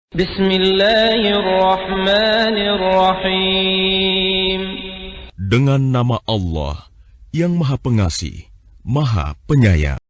Bismillahirrahmanirrahim. Dengan nama Allah yang Maha Pengasih, Maha Penyayang.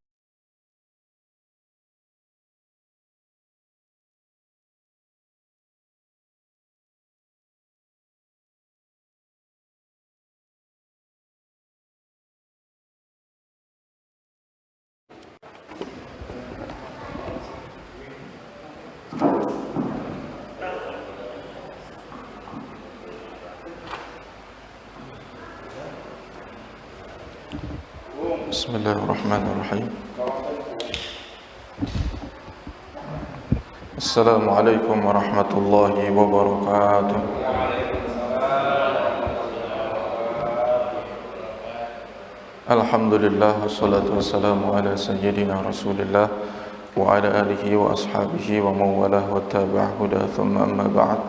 Bismillahirrahmanirrahim. Assalamualaikum warahmatullahi wabarakatuh. Alhamdulillah, wassalatu wassalamu ala sayyidina Rasulillah wa ala alihi wa ashabihi wa mawalah wa tabi'a huda, thumma amma ba'd.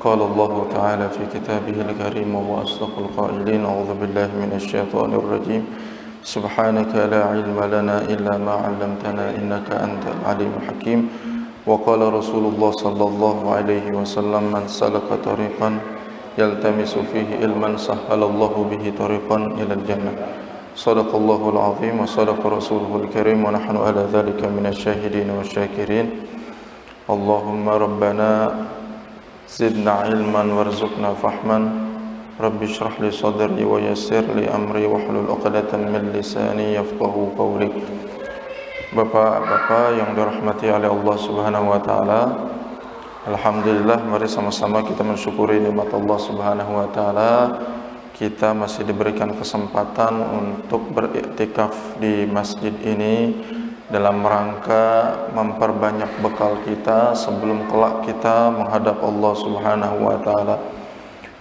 Qala Allah ta'ala fi kitabihil karim wa asdaqul qailin, a'udzu billahi minasy syaithanir rajim. Subhanaka la ilma lana illa ma 'allamtana innaka antal alimul hakim. Wa qala Rasulullah sallallahu alaihi wasallam, man salaka tariqan yaltamisu fihi ilman sahhalallahu bihi tariqan ilal jannah. Shadaqallahul azim wa sadaqa rasuluhul karim wa nahnu ala dzalika minasyahidin wasyakirin. Allahumma rabbana zidna ilman warzuqna fahman. Rabbi shrah li sadri wa yassir li amri wahlul 'uqdatam min lisani yafqahu qawli. Bapak-bapak yang dirahmati oleh Allah Subhanahu wa taala, alhamdulillah, mari sama-sama kita mensyukuri nikmat Allah Subhanahu wa taala. Kita masih diberikan kesempatan untuk beriktikaf di masjid ini dalam rangka memperbanyak bekal kita sebelum kelak kita menghadap Allah Subhanahu wa taala.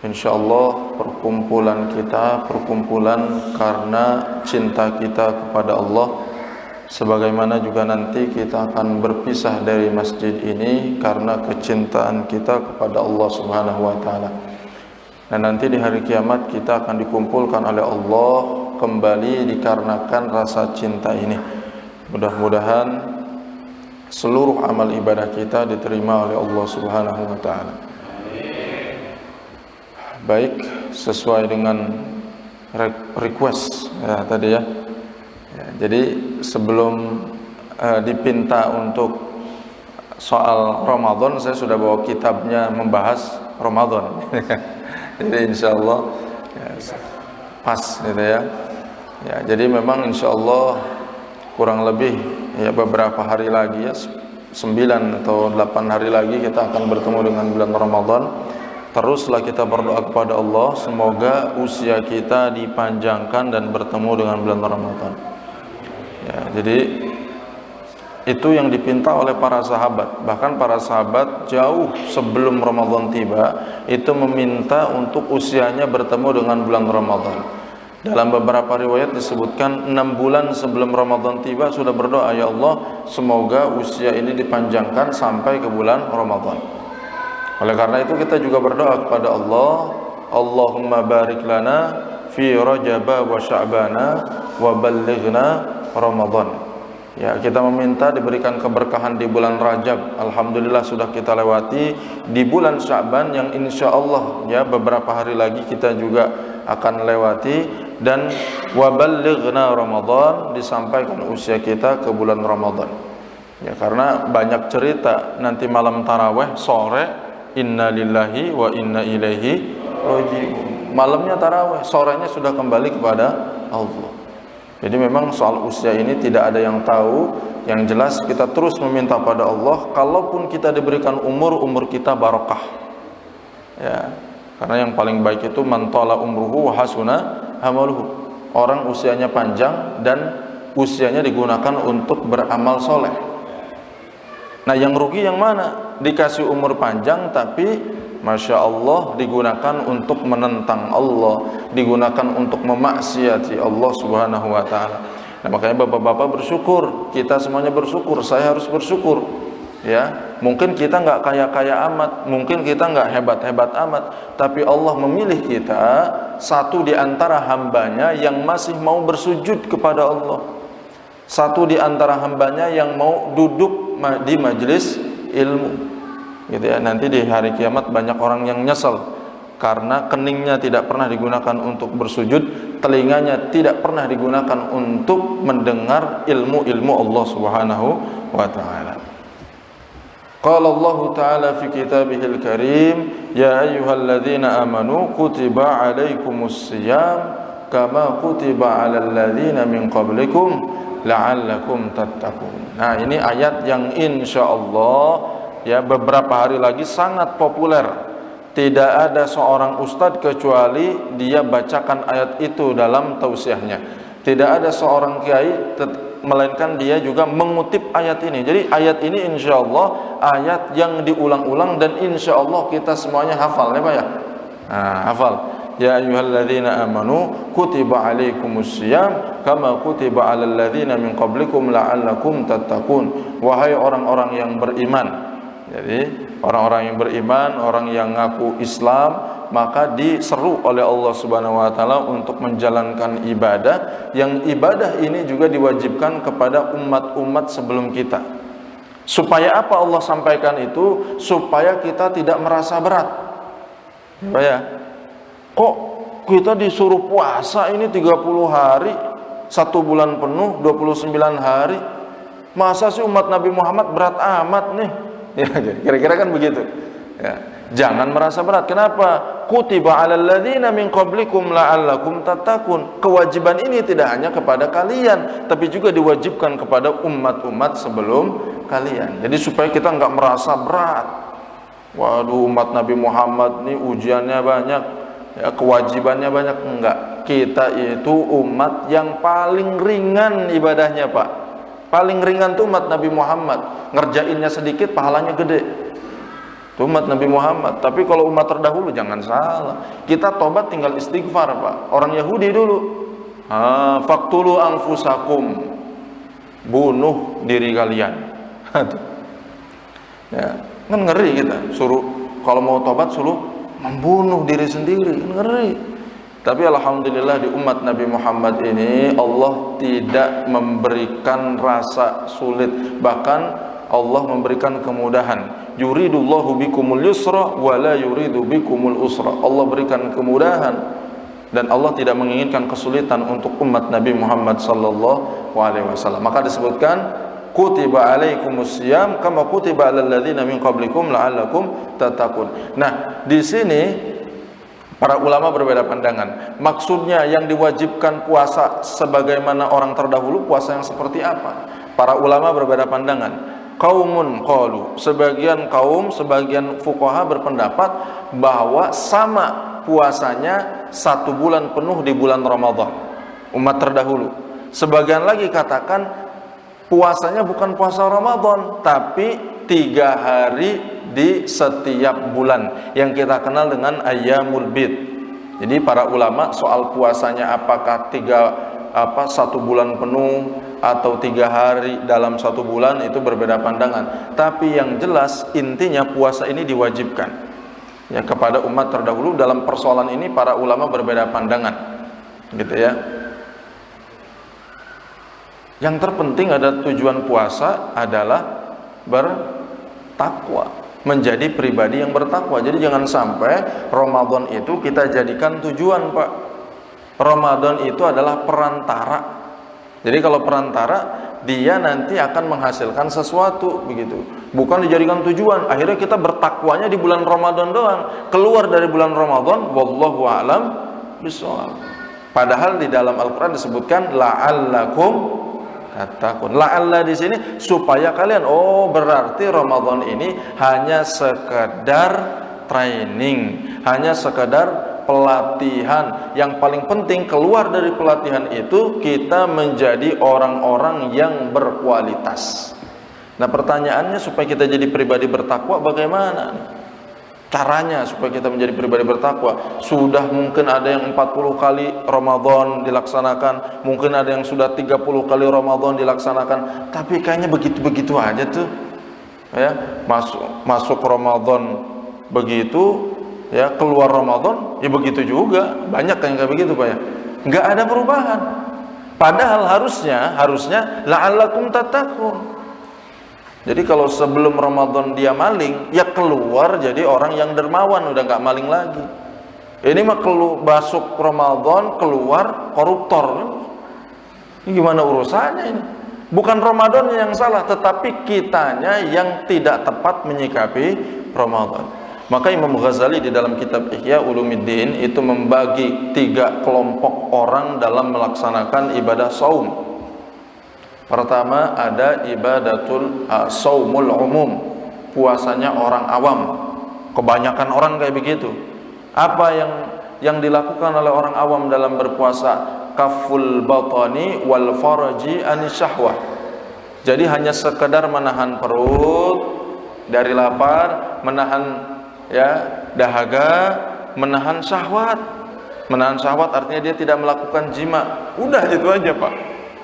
InsyaAllah perkumpulan kita perkumpulan karena cinta kita kepada Allah, sebagaimana juga nanti kita akan berpisah dari masjid ini karena kecintaan kita kepada Allah Subhanahu wa taala. Dan nanti di hari kiamat kita akan dikumpulkan oleh Allah kembali dikarenakan rasa cinta ini. Mudah-mudahan seluruh amal ibadah kita diterima oleh Allah Subhanahu wa taala. Baik, sesuai dengan request ya, tadi ya. Jadi sebelum dipinta untuk soal Ramadan, saya sudah bawa kitabnya membahas Ramadan. Jadi insyaallah ya, pas gitu ya. Ya, jadi memang insyaallah kurang lebih ya beberapa hari lagi ya, 9 atau 8 hari lagi kita akan bertemu dengan bulan Ramadan. Teruslah kita berdoa kepada Allah semoga usia kita dipanjangkan dan bertemu dengan bulan Ramadan. Ya, jadi itu yang dipinta oleh para sahabat. Bahkan para sahabat jauh sebelum Ramadan tiba itu meminta untuk usianya bertemu dengan bulan Ramadan. Dalam beberapa riwayat disebutkan 6 bulan sebelum Ramadan tiba sudah berdoa, ya Allah, semoga usia ini dipanjangkan sampai ke bulan Ramadan. Oleh karena itu kita juga berdoa kepada Allah, Allahumma barik lana fi Rajab wa Sya'bana wa ballighna Ramadan. Ya, kita meminta diberikan keberkahan di bulan Rajab. Alhamdulillah sudah kita lewati. Di bulan Sya'ban yang insya Allah ya beberapa hari lagi kita juga akan lewati. Dan wa ballighna Ramadan, disampaikan usia kita ke bulan Ramadan. Ya, karena banyak cerita nanti malam tarawih sore, inna lillahi wa inna ilaihi raji'un. Malamnya tarawih, sorenya sudah kembali kepada Allah. Jadi memang soal usia ini tidak ada yang tahu. Yang jelas kita terus meminta pada Allah, kalaupun kita diberikan umur kita barokah. Ya, karena yang paling baik itu man tala umruhu wa hasuna amaluhu. Orang usianya panjang dan usianya digunakan untuk beramal soleh. Nah, yang rugi yang mana? Dikasih umur panjang tapi Masya Allah digunakan untuk menentang Allah, digunakan untuk memaksiati Allah Subhanahu wa ta'ala. Nah, makanya bapak-bapak bersyukur, kita semuanya bersyukur, saya harus bersyukur ya. Mungkin kita nggak kaya-kaya amat, mungkin kita nggak hebat-hebat amat, tapi Allah memilih kita satu di antara hambanya yang masih mau bersujud kepada Allah, satu di antara hambanya yang mau duduk di majelis ilmu. gitu ya. Nanti di hari kiamat banyak orang yang nyesel karena keningnya tidak pernah digunakan untuk bersujud, telinganya tidak pernah digunakan untuk mendengar ilmu-ilmu Allah Subhanahu wa taala. Qala Allah Ta'ala fi kitabihil karim, ya ayyuhalladzina amanu kutiba alaikumus siyam kama kutiba alal ladzina min qablikum la'allakum tattaqun. Nah, ini ayat yang insyaallah ya beberapa hari lagi sangat populer. Tidak ada seorang ustadz kecuali dia bacakan ayat itu dalam tausiahnya. Tidak ada seorang kiai melainkan dia juga mengutip ayat ini. Jadi ayat ini insyaallah ayat yang diulang-ulang dan insyaallah kita semuanya hafal ya Pak ya. Nah, hafal. Ya ayyuhalladzina amanu kutiba alaikumus syiyam kama kutiba alal ladzina min qablikum la'allakum tattaqun. Wahai orang-orang yang beriman. Jadi orang-orang yang beriman, orang yang ngaku Islam, maka diseru oleh Allah Subhanahu wa taala untuk menjalankan ibadah, yang ibadah ini juga diwajibkan kepada umat-umat sebelum kita. Supaya apa Allah sampaikan itu? Supaya kita tidak merasa berat. Ya, kok kita disuruh puasa ini 30 hari, 1 bulan penuh, 29 hari. Masa sih umat Nabi Muhammad berat amat nih? Ya, kira-kira kan begitu. Ya, jangan merasa berat. Kenapa? Kutiba 'alal ladzina min qablikum la'allakum tattaqun. Kewajiban ini tidak hanya kepada kalian, tapi juga diwajibkan kepada umat-umat sebelum kalian. Jadi supaya kita nggak merasa berat. Waduh, umat Nabi Muhammad nih ujiannya banyak, ya, kewajibannya banyak. Enggak. Kita itu umat yang paling ringan ibadahnya, Pak. Paling ringan tuh umat Nabi Muhammad, ngerjainnya sedikit pahalanya gede. Itu umat Nabi Muhammad. Tapi kalau umat terdahulu jangan salah, kita tobat tinggal istighfar Pak. Orang Yahudi dulu, faktulu anfusakum, bunuh diri kalian. Ya, kan ngeri kita. Suruh kalau mau tobat suruh membunuh diri sendiri, kan ngeri. Tapi alhamdulillah di umat Nabi Muhammad ini Allah tidak memberikan rasa sulit, bahkan Allah memberikan kemudahan. Yuridullahu bikumul yusra wa la yuridu bikumul usra. Allah berikan kemudahan dan Allah tidak menginginkan kesulitan untuk umat Nabi Muhammad sallallahu alaihi wasallam. Maka disebutkan kutiba alaikumus syiyam kama kutiba alal ladzina min qablikum la'allakum tattaqun. Nah, di sini para ulama berbeda pandangan. Maksudnya yang diwajibkan puasa sebagaimana orang terdahulu, puasa yang seperti apa? Para ulama berbeda pandangan. Qaumun qalu, sebagian kaum, sebagian fuqaha berpendapat bahwa sama puasanya 1 bulan penuh di bulan Ramadan, umat terdahulu. Sebagian lagi katakan puasanya bukan puasa Ramadan, tapi 3 hari di setiap bulan yang kita kenal dengan ayyamul bid. Jadi para ulama soal puasanya apakah 1 bulan penuh atau 3 hari dalam 1 bulan itu berbeda pandangan. Tapi yang jelas intinya puasa ini diwajibkan ya kepada umat terdahulu. Dalam persoalan ini para ulama berbeda pandangan, gitu ya. Yang terpenting ada tujuan puasa adalah bertakwa, menjadi pribadi yang bertakwa. Jadi jangan sampai Ramadan itu kita jadikan tujuan, Pak. Ramadan itu adalah perantara. Jadi kalau perantara, dia nanti akan menghasilkan sesuatu, begitu. Bukan dijadikan tujuan. Akhirnya kita bertakwanya di bulan Ramadan doang. Keluar dari bulan Ramadan, wallahu a'lam bishawab. Padahal di dalam Al-Qur'an disebutkan la'allakum tattaqun. La'alla di sini supaya kalian, berarti Ramadan ini hanya sekedar training, hanya sekedar pelatihan. Yang paling penting keluar dari pelatihan itu kita menjadi orang-orang yang berkualitas. Nah, pertanyaannya supaya kita jadi pribadi bertakwa bagaimana? Caranya supaya kita menjadi pribadi bertakwa. Sudah mungkin ada yang 40 kali Ramadan dilaksanakan, mungkin ada yang sudah 30 kali Ramadan dilaksanakan, tapi kayaknya begitu-begitu aja tuh. Ya, masuk Ramadan begitu, ya, keluar Ramadan ya begitu juga. Banyak yang kayak begitu, Pak ya. Enggak ada perubahan. Padahal harusnya la'allakum tattaqun. Jadi kalau sebelum Ramadan dia maling, ya keluar jadi orang yang dermawan, udah nggak maling lagi. Ini mah masuk Ramadan keluar koruptor kan? Ini gimana urusannya ini? Bukan Ramadan yang salah, tetapi kitanya yang tidak tepat menyikapi Ramadan. Maka Imam Ghazali di dalam kitab Ihya Ulumuddin itu membagi 3 kelompok orang dalam melaksanakan ibadah saum. Pertama ada ibadatul saumul umum, puasanya orang awam. Kebanyakan orang kayak begitu. Apa yang dilakukan oleh orang awam dalam berpuasa? Kaful batani wal faraji anis syahwah. Jadi hanya sekedar menahan perut dari lapar, menahan dahaga, menahan syahwat. Menahan syahwat artinya dia tidak melakukan jima. Udah itu aja, Pak.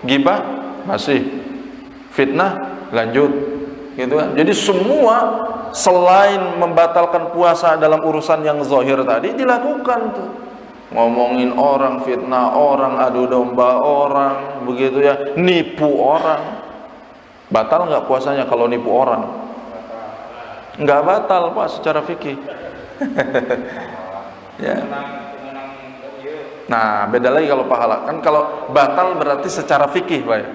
Ghibah masih, fitnah lanjut, gitu kan. Jadi semua selain membatalkan puasa dalam urusan yang zahir tadi dilakukan tuh. Ngomongin orang, fitnah orang, adu domba orang, begitu ya, nipu orang. Batal nggak puasanya kalau nipu orang? Nggak batal, Pak, secara fikih. Ya. Nah, beda lagi kalau pahala. Kan kalau batal berarti secara fikih, Pak ya.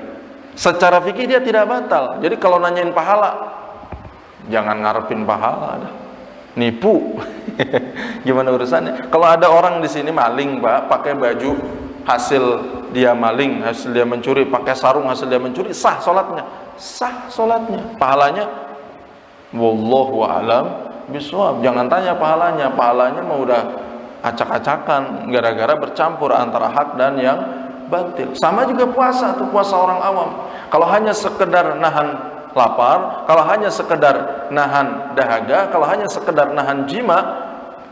Secara fikih dia tidak batal. Jadi kalau nanyain pahala, jangan ngarepin pahala dah. Nipu. Gimana urusannya? Kalau ada orang di sini maling, Pak, pakai baju hasil dia maling, hasil dia mencuri, pakai sarung hasil dia mencuri, sah salatnya. Sah salatnya. Pahalanya wallahu a'lam bishawab. Jangan tanya pahalanya. Pahalanya mah udah acak-acakan gara-gara bercampur antara hak dan yang batil. Sama juga puasa tuh, puasa orang awam. Kalau hanya sekedar nahan lapar, kalau hanya sekedar nahan dahaga, kalau hanya sekedar nahan jima,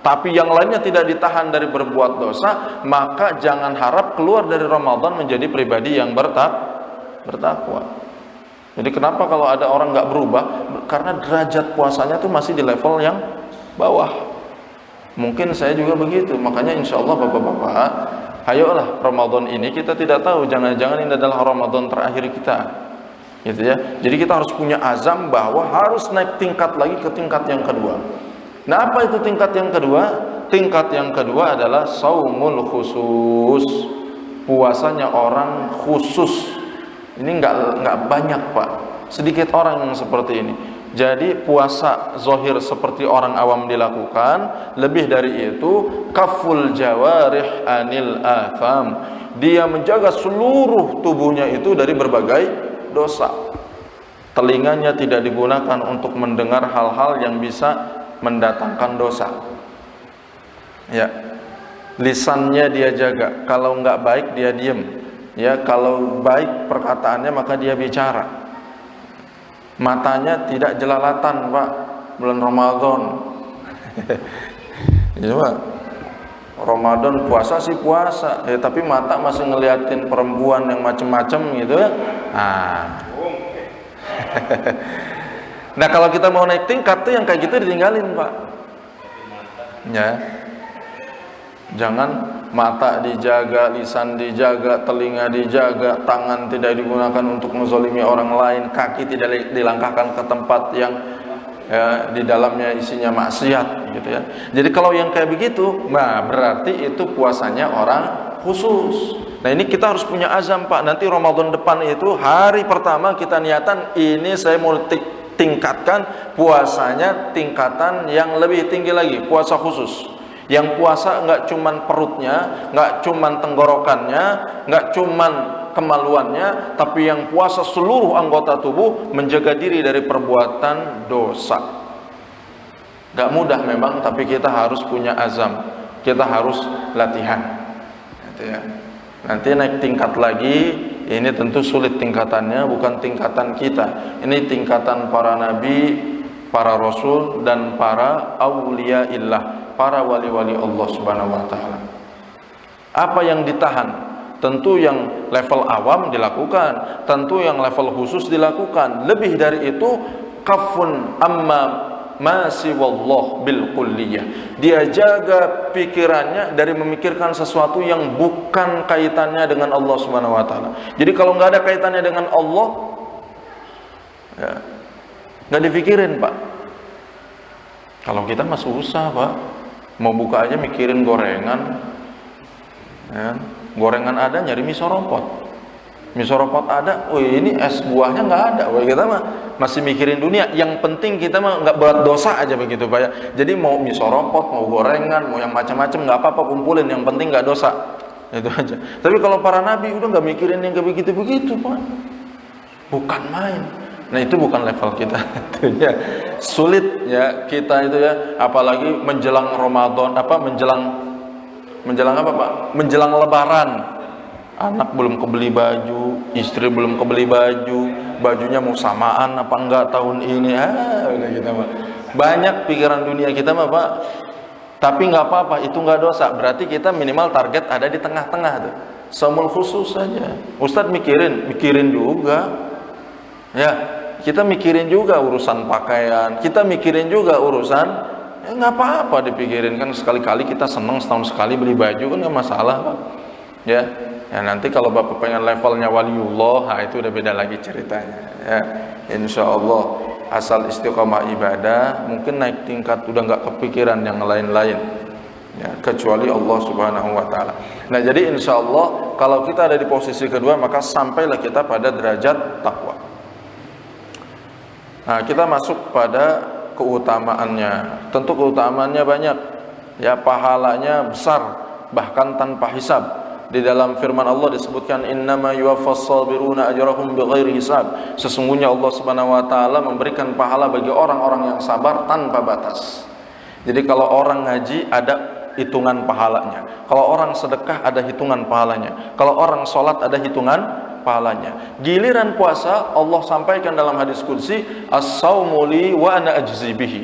tapi yang lainnya tidak ditahan dari berbuat dosa, maka jangan harap keluar dari Ramadan menjadi pribadi yang bertakwa. Jadi kenapa kalau ada orang nggak berubah? Karena derajat puasanya tuh masih di level yang bawah. Mungkin saya juga begitu. Makanya insya Allah bapak-bapak, ayolah Ramadan ini kita tidak tahu, jangan-jangan ini adalah Ramadan terakhir kita, gitu ya. Jadi kita harus punya azam bahwa harus naik tingkat lagi ke tingkat yang kedua. Nah, apa itu tingkat yang kedua? Tingkat yang kedua adalah saumul khusus, puasanya orang khusus. Ini nggak banyak, Pak, sedikit orang yang seperti ini. Jadi puasa zahir seperti orang awam dilakukan. Lebih dari itu, kaful jawarih anil atham, dia menjaga seluruh tubuhnya itu dari berbagai dosa. Telinganya tidak digunakan untuk mendengar hal-hal yang bisa mendatangkan dosa, ya. Lisannya dia jaga, kalau nggak baik dia diem, ya. Kalau baik perkataannya maka dia bicara. Matanya tidak jelalatan, Pak, bulan Ramadan. Ya, Pak. Ramadan puasa sih puasa, ya, tapi mata masih ngeliatin perempuan yang macem-macem gitu. Nah, kalau kita mau naik tingkat tuh yang kayak gitu ditinggalin, Pak. Ya. Jangan mata dijaga, lisan dijaga, telinga dijaga, tangan tidak digunakan untuk menzalimi orang lain, kaki tidak dilangkahkan ke tempat yang di dalamnya isinya maksiat, gitu ya. Jadi kalau yang kayak begitu, nah berarti itu puasanya orang khusus. Nah, ini kita harus punya azam, Pak. Nanti Ramadan depan itu hari pertama kita niatan, ini saya mau tingkatkan puasanya tingkatan yang lebih tinggi lagi, puasa khusus. Yang puasa nggak cuman perutnya, nggak cuman tenggorokannya, nggak cuman kemaluannya, tapi yang puasa seluruh anggota tubuh, menjaga diri dari perbuatan dosa. Gak mudah memang, tapi kita harus punya azam, kita harus latihan, gitu ya. Nanti naik tingkat lagi, ini tentu sulit tingkatannya, bukan tingkatan kita. Ini tingkatan para nabi, para rasul, dan para auliyaillah, para wali-wali Allah Subhanahu wa ta'ala. Apa yang ditahan? Tentu yang level awam dilakukan, tentu yang level khusus dilakukan. Lebih dari itu, kafun amma masih wallah bil kulliyah. Dia jaga pikirannya dari memikirkan sesuatu yang bukan kaitannya dengan Allah Subhanahu wa ta'ala. Jadi kalau nggak ada kaitannya dengan Allah, ya, nggak dipikirin Pak. Kalau kita mah susah Pak, mau buka aja mikirin gorengan, ya. Gorengan ada nyari mie soropot ada, ini es buahnya nggak ada, kita mah masih mikirin dunia. Yang penting kita mah nggak buat dosa aja begitu Pak ya. Jadi mau mie soropot, mau gorengan, mau yang macam-macam nggak apa-apa, kumpulin, yang penting nggak dosa, itu aja. Tapi kalau para nabi udah nggak mikirin yang kayak begitu-begitu Pak, bukan main. Nah itu bukan level kita. Ya, sulit ya kita itu ya, apalagi menjelang Ramadan, menjelang apa Pak? Menjelang Lebaran. Anak belum kebeli baju, istri belum kebeli baju, bajunya mau samaan apa enggak tahun ini. Udah kita Pak. Banyak pikiran dunia kita mah Pak. Tapi nggak apa-apa, itu nggak dosa. Berarti kita minimal target ada di tengah-tengah tuh. Saumul khusus saja. Ustadz mikirin juga. Ya, kita mikirin juga urusan pakaian, kita mikirin juga urusan, ya nggak apa-apa dipikirin kan, sekali-kali kita seneng setahun sekali beli baju kan nggak masalah Pak. Ya, nanti kalau Bapak pengen levelnya waliullah, itu udah beda lagi ceritanya. Ya, insya Allah asal istiqomah ibadah, mungkin naik tingkat udah nggak kepikiran yang lain-lain. Ya, kecuali Allah Subhanahu Wa Taala. Nah, jadi insya Allah kalau kita ada di posisi kedua, maka sampailah kita pada derajat takwa. Nah, kita masuk pada keutamaannya. Tentu keutamaannya banyak. Ya, pahalanya besar, bahkan tanpa hisab. Di dalam firman Allah disebutkan innama yuwaffas sabiruna ajrahum bighairi hisab. Sesungguhnya Allah Subhanahu wa taala memberikan pahala bagi orang-orang yang sabar tanpa batas. Jadi kalau orang ngaji ada hitungan pahalanya. Kalau orang sedekah ada hitungan pahalanya. Kalau orang sholat ada hitungan pahalanya. Giliran puasa Allah sampaikan dalam hadis qudsi, as-saumu li wa ana ajzi bihi.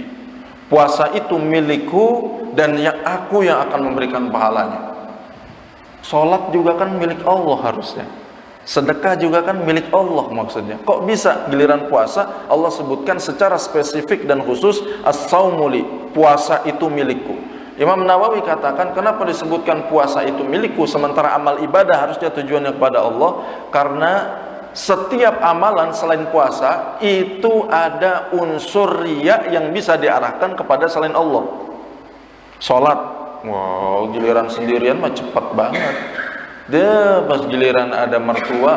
Puasa itu milikku dan aku yang akan memberikan pahalanya. Sholat juga kan milik Allah harusnya. Sedekah juga kan milik Allah maksudnya. Kok bisa giliran puasa Allah sebutkan secara spesifik dan khusus as-saumu li, puasa itu milikku. Imam Nawawi katakan kenapa disebutkan puasa itu milikku sementara amal ibadah harusnya tujuannya kepada Allah, karena setiap amalan selain puasa itu ada unsur riya yang bisa diarahkan kepada selain Allah. Sholat, wow, giliran sendirian mah cepat banget. Dia pas giliran ada mertua,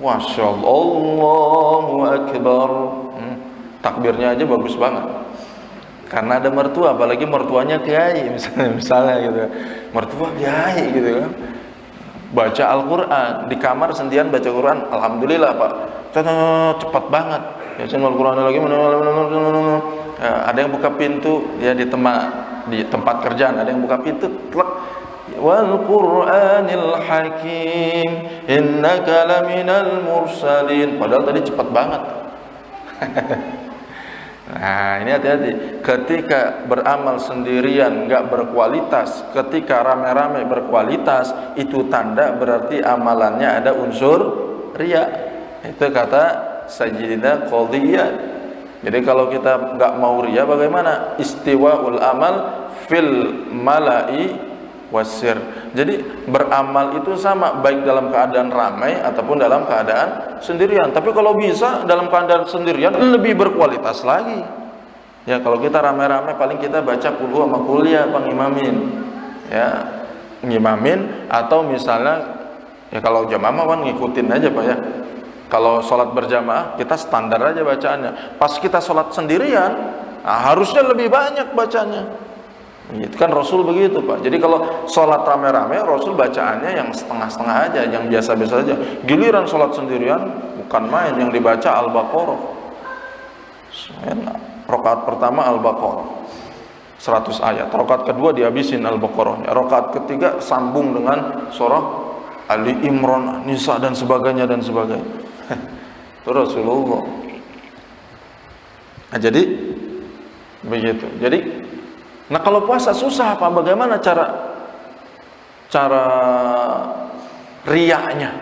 Masya Allah, Allahu Akbar, takbirnya aja bagus banget. Karena ada mertua, apalagi mertuanya kiai misalnya gitu, mertua kiai gitu kan, baca Al-Quran di kamar sendirian baca Quran, alhamdulillah Pak, cepat banget. Ya, Al-Quran lagi, ada yang buka pintu ya di tempat kerjaan, ada yang buka pintu, klek, wal Qur'anil Hakim, innaka laminal mursalin, padahal tadi cepat banget. Nah, ini hati-hati. Ketika beramal sendirian nggak berkualitas, ketika rame-rame berkualitas, itu tanda berarti amalannya ada unsur riya. Itu kata Sayyidah Qadhiyah. Jadi kalau kita nggak mau riya, bagaimana? Istiwaul amal fil mala'i wasir. Jadi beramal itu sama, baik dalam keadaan ramai ataupun dalam keadaan sendirian. Tapi kalau bisa dalam keadaan sendirian lebih berkualitas lagi. Ya, kalau kita ramai-ramai paling kita baca qul sama kuliah pengimamin. Ya, ngimamin, atau misalnya ya kalau jamaah kan ngikutin aja Pak ya. Kalau sholat berjamaah kita standar aja bacaannya. Pas kita sholat sendirian, harusnya lebih banyak bacanya. Itu kan Rasul begitu Pak. Jadi kalau sholat rame-rame Rasul bacaannya yang setengah-setengah aja, yang biasa-biasa aja. Giliran sholat sendirian bukan main, yang dibaca Al-Baqarah. Rakaat pertama Al-Baqarah 100 ayat, rakaat kedua dihabisin Al-Baqarahnya, rakaat ketiga sambung dengan surah Ali Imran, Nisa dan sebagainya dan sebagainya. Itu Rasulullah. Nah, jadi begitu. Jadi nah kalau puasa susah Pak, bagaimana cara riaknya?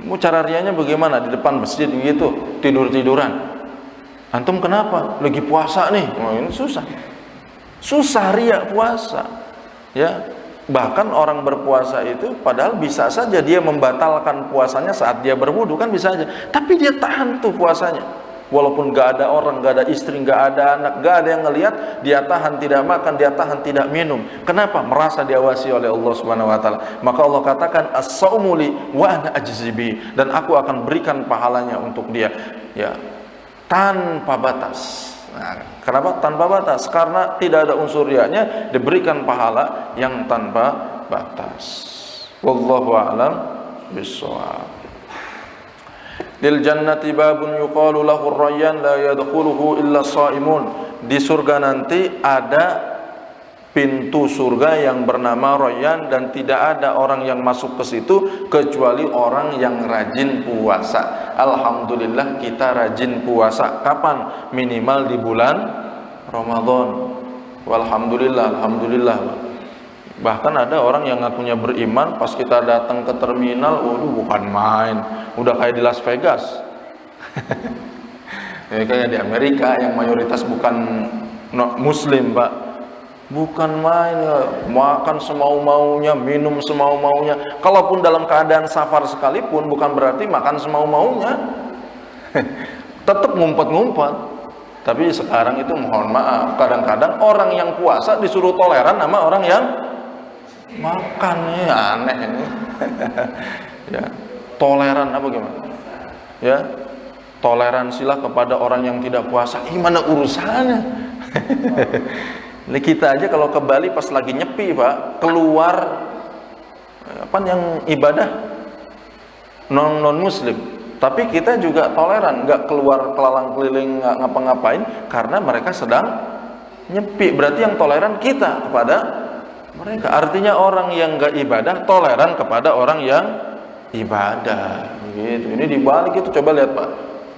Mau cara riaknya bagaimana? Di depan masjid begitu, tidur-tiduran. Antum kenapa? Lagi puasa nih. Oh, ini susah. Susah riak puasa. Ya. Bahkan orang berpuasa itu padahal bisa saja dia membatalkan puasanya saat dia berwudu, kan bisa aja. Tapi dia tahan tuh puasanya. Walaupun gak ada orang, gak ada istri, gak ada anak, gak ada yang ngelihat, dia tahan tidak makan, dia tahan tidak minum. Kenapa? Merasa diawasi oleh Allah Subhanahu wa taala. Maka Allah katakan as-saumu li wa ana ajzi bi, dan aku akan berikan pahalanya untuk dia. Ya, tanpa batas. Nah, kenapa tanpa batas? Karena tidak ada unsur riaknya, diberikan pahala yang tanpa batas. Wallahu a'lam bishawab. Lil jannati babun yuqalu lahu ar-rayyan la yadkhuluhu illa shaimun. Di surga nanti ada pintu surga yang bernama Rayyan, dan tidak ada orang yang masuk ke situ kecuali orang yang rajin puasa. Alhamdulillah kita rajin puasa. Kapan? Minimal di bulan Ramadan. Walhamdulillah, alhamdulillah. Bahkan ada orang yang ngakunya beriman, pas kita datang ke terminal, waduh bukan main, udah kayak di Las Vegas. Kayak di Amerika yang mayoritas bukan muslim, Pak. Bukan main ya, makan semau-maunya, minum semau-maunya. Kalaupun dalam keadaan safar sekalipun, bukan berarti makan semau-maunya. Tetap ngumpet-ngumpet. Tapi sekarang itu mohon maaf, kadang-kadang orang yang puasa disuruh toleran sama orang yang makan. Ya aneh ini. Ya, toleran apa gimana? Ya, toleransilah kepada orang yang tidak puasa. Gimana urusannya? Ini kita aja kalau ke Bali pas lagi nyepi, Pak, keluar apa yang ibadah non muslim, tapi kita juga toleran, nggak keluar kelalang keliling, nggak ngapa-ngapain karena mereka sedang nyepi. Berarti yang toleran kita kepada mereka. Artinya orang yang nggak ibadah toleran kepada orang yang ibadah. Gitu. Ini dibalik itu, coba lihat Pak.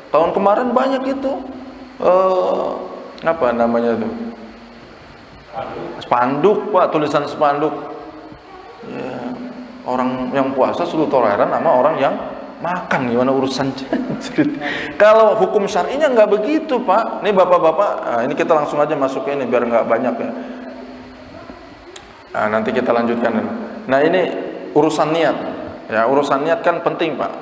Tahun kemarin banyak itu apa namanya tuh? Spanduk, Pak, tulisan spanduk. Ya, orang yang puasa suruh toleran sama orang yang makan. Gimana urusan? Kalau hukum syar'inya nggak begitu, Pak. Ini bapak-bapak, nah, ini kita langsung aja masuk ke ini biar nggak banyak ya. Nah, nanti kita lanjutkan. Nah, ini urusan niat. Ya, urusan niat kan penting, Pak.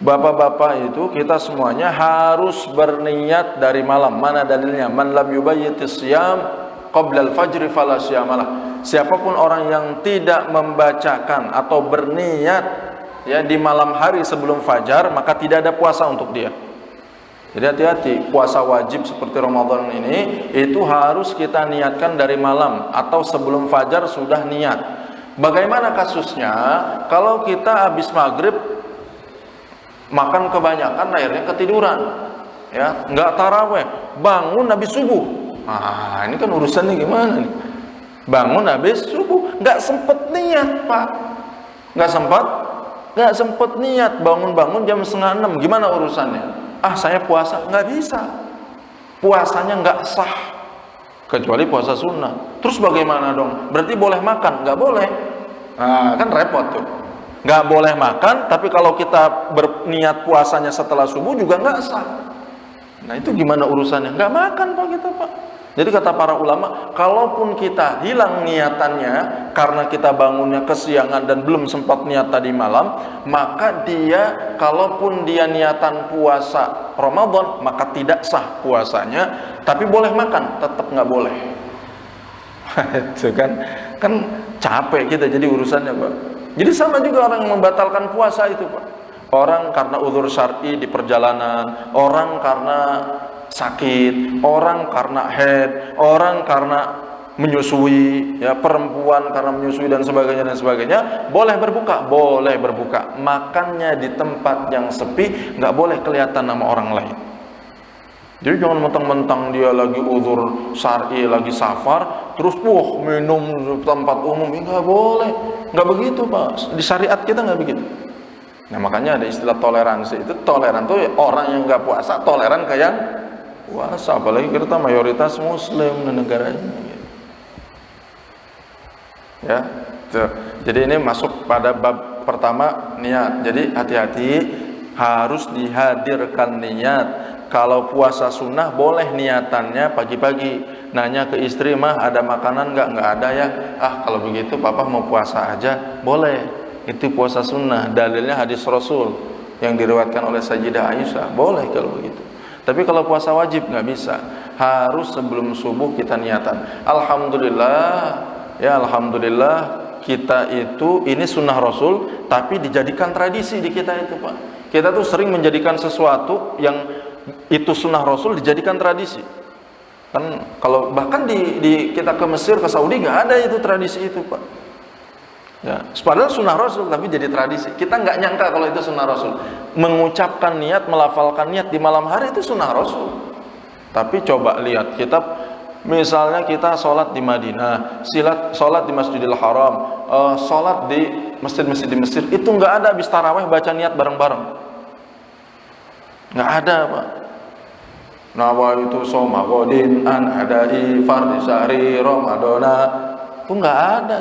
Bapak-bapak itu kita semuanya harus berniat dari malam. Mana dalilnya? Man lam yubayyitis siyam qabla al-fajri fala siyamalah. Siapapun orang yang tidak membacakan atau berniat ya di malam hari sebelum fajar, maka tidak ada puasa untuk dia. Jadi hati-hati, puasa wajib seperti Ramadan ini itu harus kita niatkan dari malam atau sebelum fajar sudah niat. Bagaimana kasusnya kalau kita habis maghrib makan kebanyakan akhirnya ketiduran, ya nggak taraweh, bangun habis subuh. Nah, ini kan urusannya gimana nih? Bangun habis subuh, nggak sempet niat, Pak. Nggak sempet niat. Bangun-bangun jam 5:30, gimana urusannya? Ah, saya puasa, nggak bisa. Puasanya nggak sah, kecuali puasa sunnah. Terus bagaimana dong? Berarti boleh makan? Nggak boleh. Nah, kan repot tuh. Nggak boleh makan, tapi kalau kita berniat puasanya setelah subuh juga nggak sah. Nah, itu gimana urusannya? Nggak makan, Pak, kita, Pak. Jadi kata para ulama, kalaupun kita hilang niatannya karena kita bangunnya kesiangan dan belum sempat niat tadi malam, maka dia, kalaupun dia niatan puasa Ramadan, maka tidak sah puasanya, tapi boleh makan, tetap nggak boleh. Itu kan capek kita jadi urusannya, Pak. Jadi sama juga orang yang membatalkan puasa itu, Pak. Orang karena uzur syar'i di perjalanan, orang karena sakit, orang karena haid, orang karena menyusui, ya perempuan karena menyusui dan sebagainya, boleh berbuka, makannya di tempat yang sepi, nggak boleh kelihatan sama orang lain. Jadi jangan mentang-mentang dia lagi uzur syar'i, lagi safar, terus minum di tempat umum, nggak boleh, nggak begitu, Pak. Di syariat kita nggak begitu. Nah, makanya ada istilah toleransi. Itu toleran tuh orang yang nggak puasa toleran ke yang puasa, apalagi kita mayoritas muslim di negara ini. Ya, tuh. Jadi ini masuk pada bab pertama, niat. Jadi hati-hati, harus dihadirkan niat. Kalau puasa sunnah boleh niatannya pagi-pagi. Nanya ke istri, mah ada makanan nggak? Nggak ada ya. Ah, kalau begitu papa mau puasa aja, boleh. Itu puasa sunnah. Dalilnya hadis Rasul yang diriwayatkan oleh Sayyidah Aisyah. Boleh kalau begitu. Tapi kalau puasa wajib nggak bisa, harus sebelum subuh kita niatan. Alhamdulillah, ya alhamdulillah kita itu ini sunnah Rasul, tapi dijadikan tradisi di kita itu Pak. Kita tuh sering menjadikan sesuatu yang itu sunnah Rasul dijadikan tradisi. Kan kalau bahkan di kita ke Mesir, ke Saudi nggak ada itu tradisi itu Pak. Ya, padahal sunnah Rasul tapi jadi tradisi. Kita nggak nyangka kalau itu sunnah Rasul. Mengucapkan niat, melafalkan niat di malam hari itu sunnah Rasul. Tapi coba lihat kitab, misalnya kita sholat di Madinah, sholat di Masjidil Haram, sholat di masjid-masjid di Mesir, itu nggak ada habis tarawih baca niat bareng-bareng. Nggak ada Pak. Nawaitu soma godin an adai fardhi syahri Ramadana. Itu nggak ada.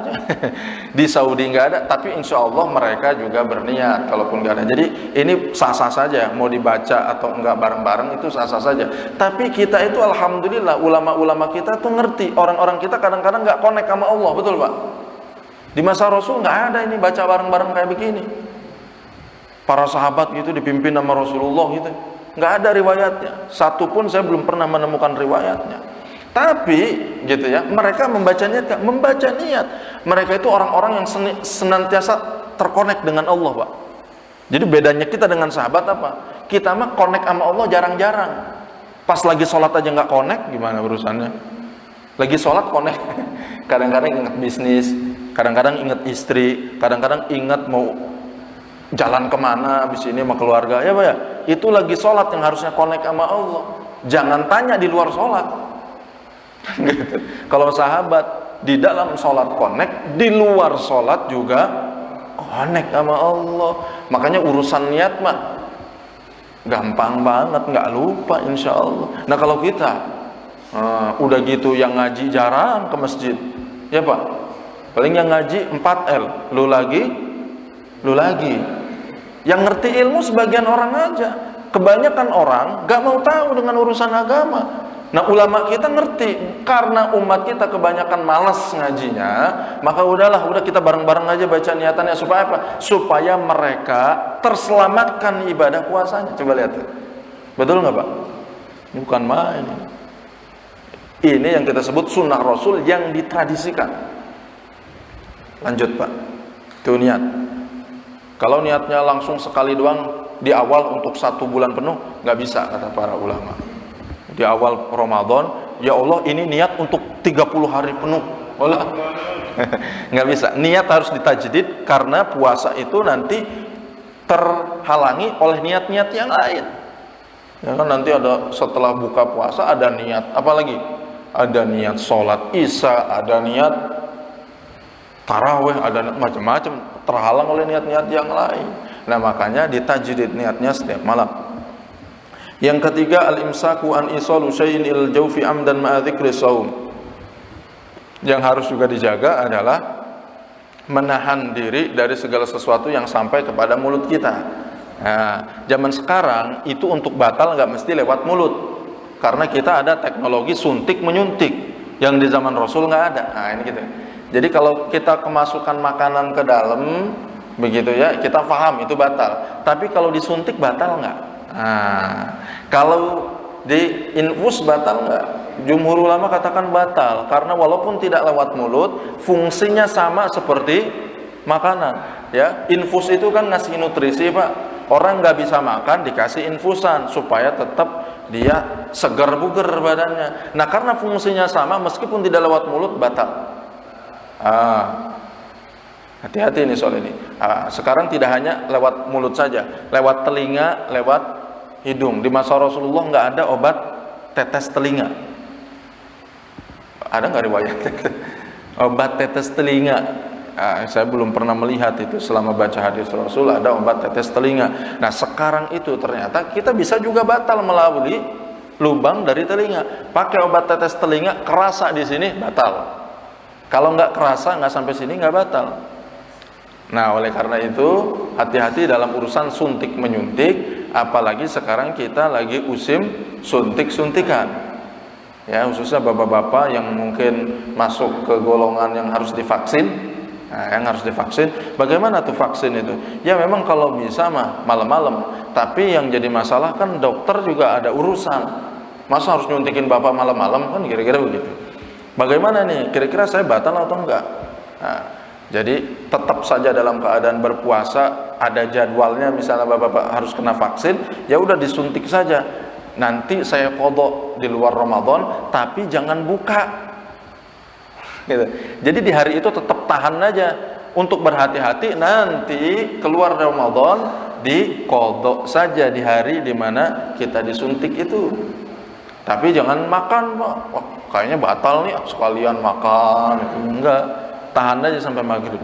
Di Saudi nggak ada, tapi insya Allah mereka juga berniat kalaupun nggak ada. Jadi ini sah-sah saja, mau dibaca atau enggak bareng-bareng itu sah-sah saja. Tapi kita itu alhamdulillah ulama-ulama kita tuh ngerti. Orang-orang kita kadang-kadang nggak connect sama Allah, betul Pak? Di masa Rasul nggak ada ini baca bareng-bareng kayak begini. Para sahabat gitu dipimpin sama Rasulullah gitu, nggak ada riwayatnya. Satu pun saya belum pernah menemukan riwayatnya. Tapi gitu ya, mereka membaca niat. Mereka itu orang-orang yang senantiasa terkonek dengan Allah Pak. Jadi bedanya kita dengan sahabat apa? Kita mah connect sama Allah jarang-jarang. Pas lagi sholat aja nggak connect, gimana urusannya? Lagi sholat connect. Kadang-kadang ingat bisnis, kadang-kadang ingat istri, kadang-kadang ingat mau jalan kemana habis ini sama keluarga, ya Pak ya. Itu lagi sholat yang harusnya connect sama Allah. Jangan tanya di luar sholat. Gitu. Kalau sahabat di dalam sholat connect, di luar sholat juga connect sama Allah. Makanya urusan niat mah gampang banget, nggak lupa insya Allah. Nah kalau kita udah gitu yang ngaji jarang ke masjid, ya Pak, paling yang ngaji 4L, lu lagi. Yang ngerti ilmu sebagian orang aja, kebanyakan orang nggak mau tahu dengan urusan agama. Nah ulama kita ngerti, karena umat kita kebanyakan malas ngajinya, maka udah kita bareng-bareng aja baca niatannya. Supaya apa? Supaya mereka terselamatkan ibadah puasanya. Coba lihat, betul nggak Pak? Ini bukan main. Ini yang kita sebut sunnah Rasul yang ditradisikan. Lanjut Pak, itu niat. Kalau niatnya langsung sekali doang di awal untuk 1 bulan penuh, nggak bisa kata para ulama. Di awal Ramadan, ya Allah ini niat untuk 30 hari penuh. Olah. Nggak bisa. Niat harus ditajdid karena puasa itu nanti terhalangi oleh niat-niat yang lain. Ya kan nanti ada setelah buka puasa ada niat apalagi? Ada niat sholat Isya, ada niat tarawih, ada macam-macam, terhalang oleh niat-niat yang lain. Nah makanya ditajdid niatnya setiap malam. Yang ketiga, al-imsaku an isalu syai'in il jawfi amdan ma'a dzikri shaum. Yang harus juga dijaga adalah menahan diri dari segala sesuatu yang sampai kepada mulut kita. Nah, zaman sekarang itu untuk batal nggak mesti lewat mulut, karena kita ada teknologi suntik menyuntik yang di zaman Rasul nggak ada. Nah ini gitu. Jadi kalau kita kemasukan makanan ke dalam begitu ya, kita paham itu batal. Tapi kalau disuntik batal nggak? Nah, kalau di infus batal nggak? Jumhur ulama katakan batal karena walaupun tidak lewat mulut, fungsinya sama seperti makanan. Ya, infus itu kan ngasih nutrisi Pak. Orang nggak bisa makan dikasih infusan supaya tetap dia segar bugar badannya. Nah karena fungsinya sama meskipun tidak lewat mulut batal. Hati-hati nih soal ini. Sekarang tidak hanya lewat mulut saja, lewat telinga, lewat hidung. Di masa Rasulullah nggak ada obat tetes telinga. Ada nggak riwayat obat tetes telinga? Saya belum pernah melihat itu selama baca hadis Rasul ada obat tetes telinga. Nah sekarang itu ternyata kita bisa juga batal melalui lubang dari telinga. Pakai obat tetes telinga, kerasa di sini batal. Kalau nggak kerasa, nggak sampai sini nggak batal. Nah oleh karena itu hati-hati dalam urusan suntik menyuntik, apalagi sekarang kita lagi musim suntik-suntikan ya, khususnya bapak-bapak yang mungkin masuk ke golongan yang harus divaksin. Nah, yang harus divaksin. Bagaimana tuh vaksin itu? Ya memang kalau bisa mah malam-malam. Tapi yang jadi masalah kan dokter juga ada urusan. Masa harus nyuntikin bapak malam-malam kan kira-kira begitu. Bagaimana nih? Kira-kira saya batal atau enggak? Nah, jadi tetap saja dalam keadaan berpuasa, ada jadwalnya misalnya bapak harus kena vaksin, ya udah disuntik saja. Nanti saya qadha di luar Ramadan, tapi jangan buka. Gitu. Jadi di hari itu tetap tahan aja untuk berhati-hati, nanti keluar Ramadan di qadha saja di hari dimana kita disuntik itu. Tapi jangan makan, Pak. Wah, kayaknya batal nih sekalian makan itu. Enggak, tahan aja sampai maghrib.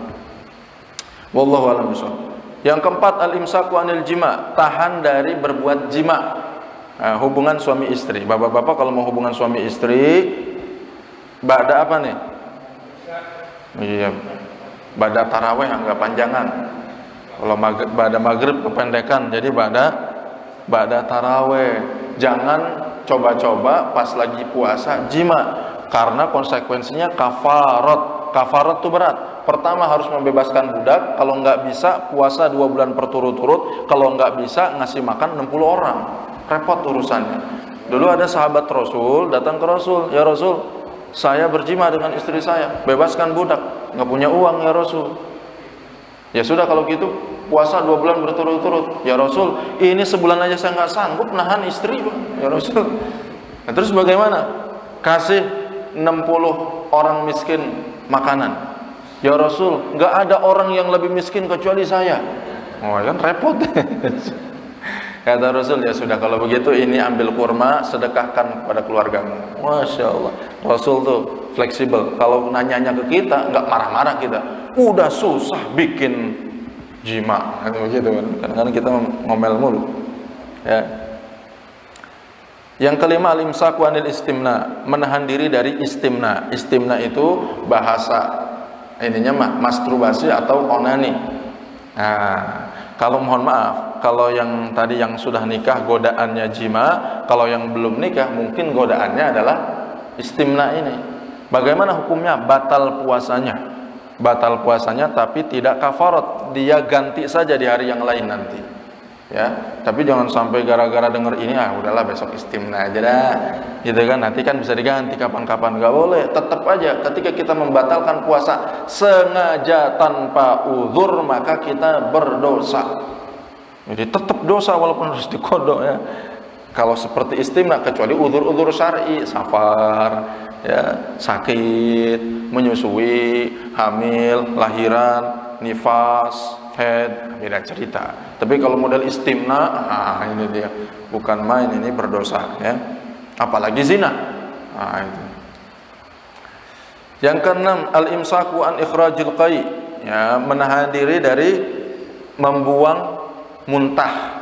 Wallahu a'lam bishawab. Yang keempat, al-imsaku anil jima, tahan dari berbuat jima. Nah, hubungan suami istri. Bapak-bapak kalau mau hubungan suami istri, ba'da apa nih? Iya, ba'da taraweh agak panjangan. Kalau ba'da maghrib kependekan, jadi ba'da taraweh. Jangan coba-coba pas lagi puasa jima, karena konsekuensinya kafarat. Kafarat itu berat. Pertama harus membebaskan budak, kalau nggak bisa puasa 2 bulan berturut-turut, kalau nggak bisa ngasih makan 60 orang. Repot urusannya. Dulu ada sahabat Rasul datang ke Rasul, ya Rasul, saya berjima dengan istri saya, bebaskan budak, nggak punya uang ya Rasul. Ya sudah kalau gitu puasa 2 bulan berturut-turut. Ya Rasul, ini sebulan aja saya nggak sanggup nahan istri, ya Rasul. Nah, terus bagaimana? Kasih 60 orang miskin makanan. Ya Rasul, nggak ada orang yang lebih miskin kecuali saya. Oh kan repot. Kata Rasul, ya sudah kalau begitu ini ambil kurma, sedekahkan kepada keluargamu. Masya Allah, Rasul tuh fleksibel. Kalau nanyanya ke kita, nggak marah-marah kita. Udah susah bikin jima, begitu kan? Kadang-kadang kita ngomel mulu. Ya. Yang kelima, al-imsaku anil istimna, menahan diri dari istimna. Istimna itu bahasa ininya masturbasi atau onani. Nah, kalau mohon maaf, kalau yang tadi yang sudah nikah godaannya jima, kalau yang belum nikah mungkin godaannya adalah istimna ini. Bagaimana hukumnya? Batal puasanya. Batal puasanya tapi tidak kafarat. Dia ganti saja di hari yang lain nanti. Ya, tapi jangan sampai gara-gara denger ini udahlah besok istimna aja dah. Gitu kan, nanti kan bisa diganti kapan-kapan. Enggak boleh. Tetap aja ketika kita membatalkan puasa sengaja tanpa uzur, maka kita berdosa. Jadi tetap dosa walaupun harus dikodok ya. Kalau seperti istimna, kecuali uzur-uzur syar'i, safar, ya, sakit, menyusui, hamil, lahiran, nifas, head, beda cerita. Tapi kalau model istimna, ini dia, bukan main, ini berdosa ya. Apalagi zina. Itu. Yang keenam, al-imsaku an ikhrajil qai, ya, menahan diri dari membuang muntah.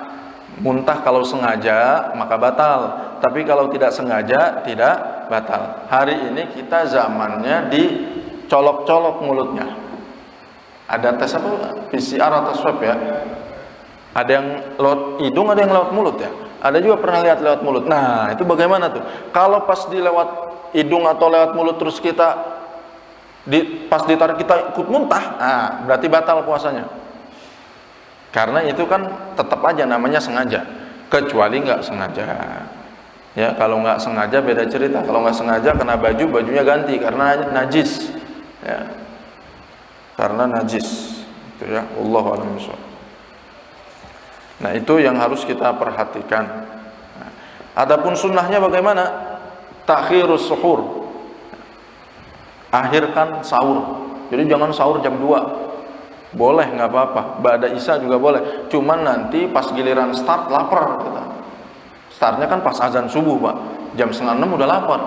Muntah kalau sengaja maka batal, tapi kalau tidak sengaja tidak batal. Hari ini kita zamannya dicolok-colok mulutnya. Ada tes apa? PCR atau swab ya. Ada yang lewat hidung, ada yang lewat mulut ya. Ada juga pernah lihat lewat mulut. Nah, itu bagaimana tuh? Kalau pas di lewat hidung atau lewat mulut terus kita pas ditarik kita ikut muntah, berarti batal puasanya. Karena itu kan tetap aja namanya sengaja, kecuali nggak sengaja. Ya, kalau nggak sengaja beda cerita. Kalau nggak sengaja kena baju, bajunya ganti karena najis. Ya, karena najis. Itu ya, Allahu a'lam bishawab. Nah, itu yang harus kita perhatikan. Nah, adapun sunnahnya bagaimana? Takhirus suhur. Akhirkan sahur. Jadi jangan sahur jam 2. Boleh, nggak apa-apa. Ba'da isya juga boleh. Cuman nanti pas giliran start lapar kita. Startnya kan pas azan subuh, Pak. Jam 5:30 udah lapar.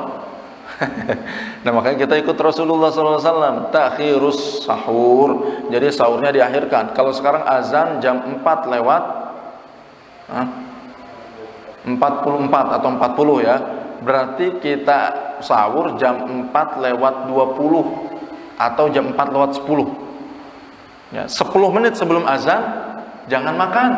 Nah, makanya kita ikut Rasulullah SAW. Takhirus sahur. Jadi sahurnya diakhirkan. Kalau sekarang azan jam 4 lewat 44 atau 40 ya. Berarti kita sahur jam 4 lewat 20 atau jam 4 lewat 10. Ya, 10 menit sebelum azan jangan makan.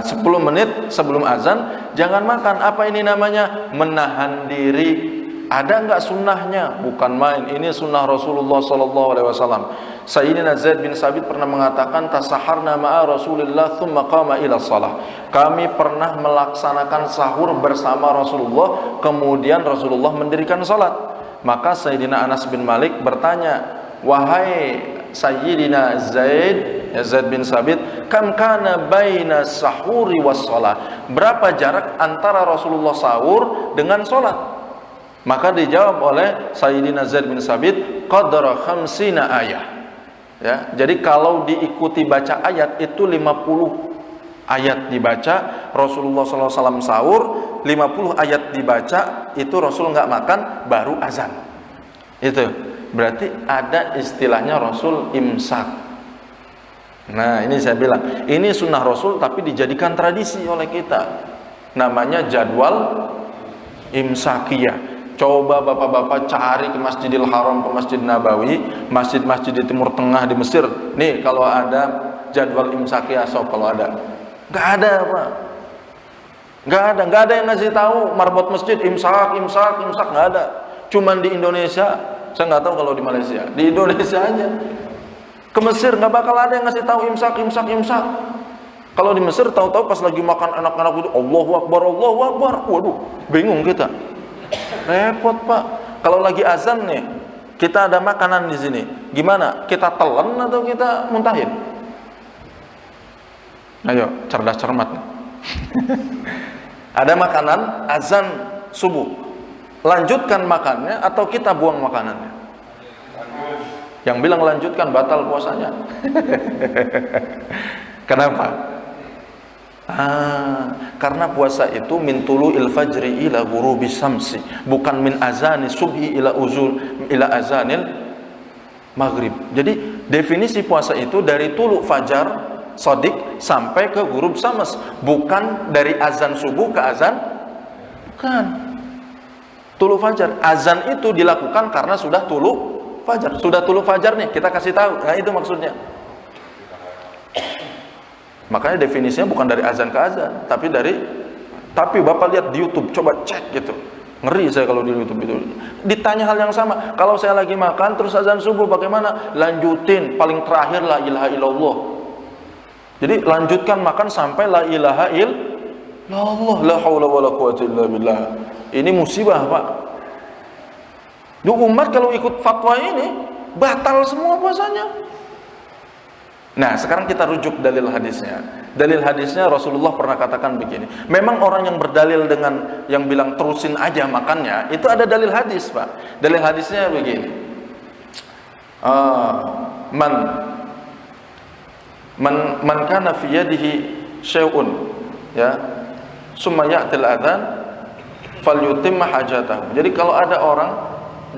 10 menit sebelum azan jangan makan. Apa ini namanya? Menahan diri Ada nggak sunnahnya? Bukan main, ini sunnah Rasulullah SAW. Sayyidina Zaid bin Sabit pernah mengatakan, tasaharna ma'a Rasulillah thumma qama ila salah. Kami pernah melaksanakan sahur bersama Rasulullah, kemudian Rasulullah mendirikan salat. Maka Sayyidina Anas bin Malik bertanya, wahai Sayyidina Zaid, ya Zaid bin Sabit, kam kana baina sahuri was salat? Berapa jarak antara Rasulullah sahur dengan salat? Maka dijawab oleh Sayyidina Zaid bin Sabit, qadra khamsina ayah. Ya, jadi kalau diikuti baca ayat itu 50 ayat dibaca, Rasulullah SAW sahur, 50 ayat dibaca, itu Rasul nggak makan, baru azan. Itu berarti ada istilahnya Rasul imsak. Nah, ini saya bilang, ini sunnah Rasul tapi dijadikan tradisi oleh kita. Namanya jadwal imsakiyah. Coba bapak-bapak cari ke Masjidil Haram, ke Masjid Nabawi, masjid-masjid di Timur Tengah di Mesir. Nih, kalau ada jadwal imsakiyah, kalau ada. Nggak ada, Pak. Nggak ada yang ngasih tahu marbot masjid imsak, nggak ada. Cuman di Indonesia, saya nggak tahu kalau di Malaysia. Di Indonesia aja. Ke Mesir nggak bakal ada yang ngasih tahu imsak. Kalau di Mesir tahu-tahu pas lagi makan anak-anak itu Allahu Akbar. Waduh, bingung kita. Repot, Pak. Kalau lagi azan nih, kita ada makanan di sini. Gimana? Kita telan atau kita muntahin? Ayo, cerdas cermat. Ada makanan, azan subuh. Lanjutkan makannya atau kita buang makanannya? Yang bilang lanjutkan batal puasanya. Kenapa? Karena puasa itu min tulu'il fajri ila ghurubi syamsi, bukan min azani subhi ila azanil maghrib. Jadi definisi puasa itu dari tulu fajar shadiq sampai ke ghurub syams, bukan dari azan subuh ke azan. Bukan. Tulu fajar, azan itu dilakukan karena sudah tulu fajar. Sudah tulu fajar nih, kita kasih tahu. Nah, itu maksudnya. Makanya definisinya bukan dari azan ke azan, tapi Bapak lihat di YouTube, coba cek gitu. Ngeri saya kalau di YouTube itu. Ditanya hal yang sama, kalau saya lagi makan terus azan subuh bagaimana? Lanjutin, paling terakhir la ilaha illallah. Jadi lanjutkan makan sampai la ilaha illallah, la haula wala quwwata illa billah. Ini musibah, Pak. Di umat kalau ikut fatwa ini batal semua puasanya. Nah, sekarang kita rujuk dalil hadisnya. Dalil hadisnya Rasulullah pernah katakan begini. Memang orang yang berdalil dengan yang bilang terusin aja makannya, itu ada dalil hadis, Pak. Dalil hadisnya begini. Man kana fi yadihi syai'un, ya, summa ya'til adzan falyutimma hajatahu. Jadi kalau ada orang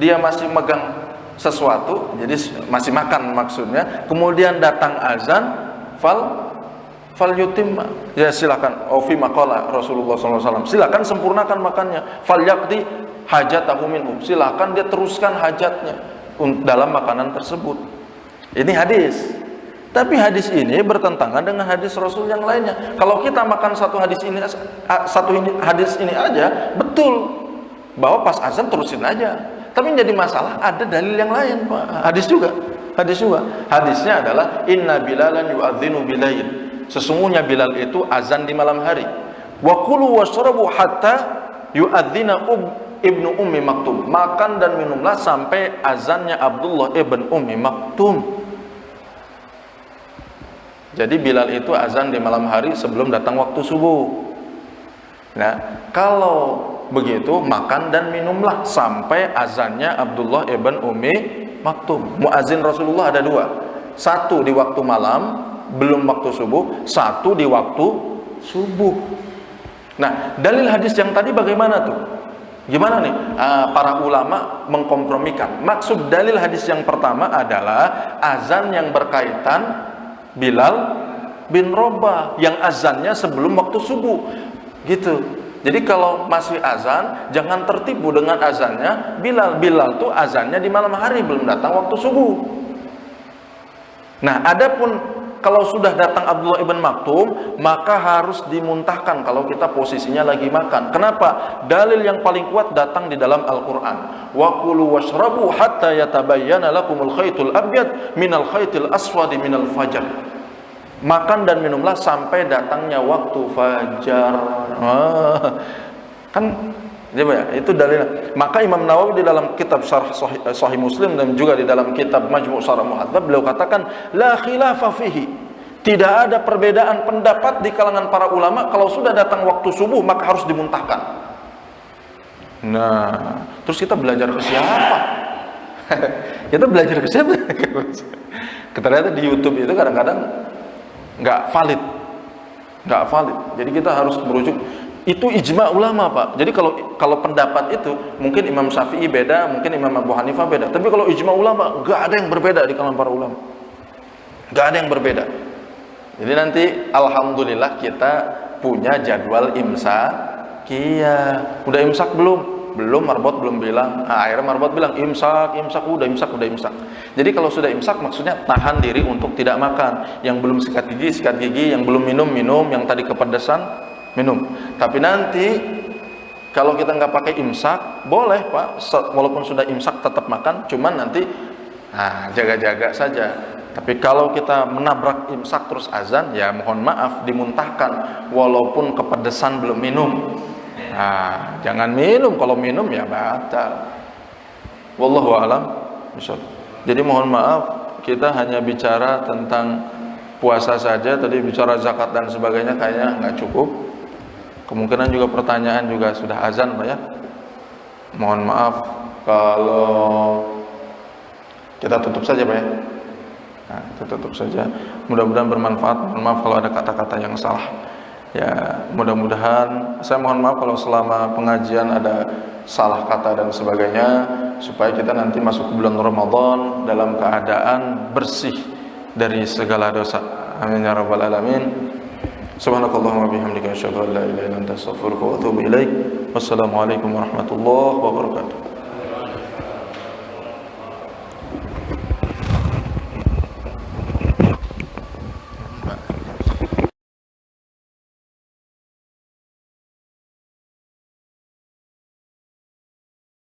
dia masih megang sesuatu, jadi masih makan maksudnya, kemudian datang azan, fal yutimma, ya silakan. Fi maqala Rasulullah SAW, silakan sempurnakan makannya. Fal yaqdi hajatahu minhu, silakan dia teruskan hajatnya dalam makanan tersebut. Ini hadis. Tapi hadis ini bertentangan dengan hadis Rasul yang lainnya. Kalau kita makan hadis ini aja, betul bahwa pas azan terusin aja. Tapi yang jadi masalah ada dalil yang lain, Pak. Hadis juga. Hadisnya adalah inna bilalan yu'adzinu bilail. Sesungguhnya Bilal itu azan di malam hari. Wa kulu washrabu hatta yu'adzina ibnu ummi maktum. Makan dan minumlah sampai azannya Abdullah ibn ummi maktum. Jadi Bilal itu azan di malam hari sebelum datang waktu subuh. Nah, kalau begitu makan dan minumlah sampai azannya Abdullah ibn Ummi Maktum. Muazin Rasulullah ada dua. Satu di waktu malam belum waktu subuh, satu di waktu subuh. Nah, dalil hadis yang tadi bagaimana tuh? Gimana nih? Para ulama mengkompromikan. Maksud dalil hadis yang pertama adalah azan yang berkaitan Bilal bin Rabah yang azannya sebelum waktu subuh. Gitu. Jadi kalau masih azan, jangan tertipu dengan azannya Bilal. Bilal tuh azannya di malam hari, belum datang waktu subuh. Nah, adapun kalau sudah datang Abdullah ibn Maktum, maka harus dimuntahkan kalau kita posisinya lagi makan. Kenapa? Dalil yang paling kuat datang di dalam Al-Quran. Wa kulu washrabu hatta yatabayyana lakumul khaytul abyad minal khaytil aswadi minal fajr. Makan dan minumlah sampai datangnya waktu fajar. Kan itu dalilnya. Maka Imam Nawawi di dalam kitab Syarh Sahih Muslim dan juga di dalam kitab Majmu' Syarah Muhadzab, beliau katakan la khilafa fihi, tidak ada perbedaan pendapat di kalangan para ulama kalau sudah datang waktu subuh maka harus dimuntahkan. Nah, terus kita belajar ke siapa? Kita belajar ke siapa? Ternyata di YouTube itu kadang-kadang nggak valid. Jadi kita harus merujuk. Itu ijma ulama, Pak. Jadi kalau pendapat itu mungkin Imam Syafi'i beda, mungkin Imam Abu Hanifah beda. Tapi kalau ijma ulama, nggak ada yang berbeda di kalangan para ulama. Nggak ada yang berbeda. Jadi nanti alhamdulillah kita punya jadwal imsak. Iya, udah imsak belum? Belum, marbot belum bilang. Nah, akhirnya marbot bilang imsak, udah imsak. Jadi kalau sudah imsak maksudnya tahan diri untuk tidak makan. Yang belum sikat gigi, yang belum minum, yang tadi kepedesan minum. Tapi nanti kalau kita nggak pakai imsak, boleh Pak, walaupun sudah imsak tetap makan, cuman nanti jaga-jaga saja. Tapi kalau kita menabrak imsak terus azan, ya mohon maaf dimuntahkan walaupun kepedesan belum minum. Jangan minum, kalau minum ya batal. Wallahu a'lam bishawab. Jadi mohon maaf, kita hanya bicara tentang puasa saja, tadi bicara zakat dan sebagainya kayaknya nggak cukup. Kemungkinan juga pertanyaan juga sudah azan Pak ya. Mohon maaf kalau kita tutup saja Pak ya. Kita tutup saja. Mudah-mudahan bermanfaat. Mohon maaf kalau ada kata-kata yang salah. Ya, mudah-mudahan saya mohon maaf kalau selama pengajian ada salah kata dan sebagainya, supaya kita nanti masuk ke bulan Ramadan dalam keadaan bersih dari segala dosa. Amin ya rabbal alamin. Subhanakallahumma bihamdika asyhadu an la ilaha illa anta astaghfiruka wa atubu ilaik. Wassalamualaikum warahmatullahi wabarakatuh.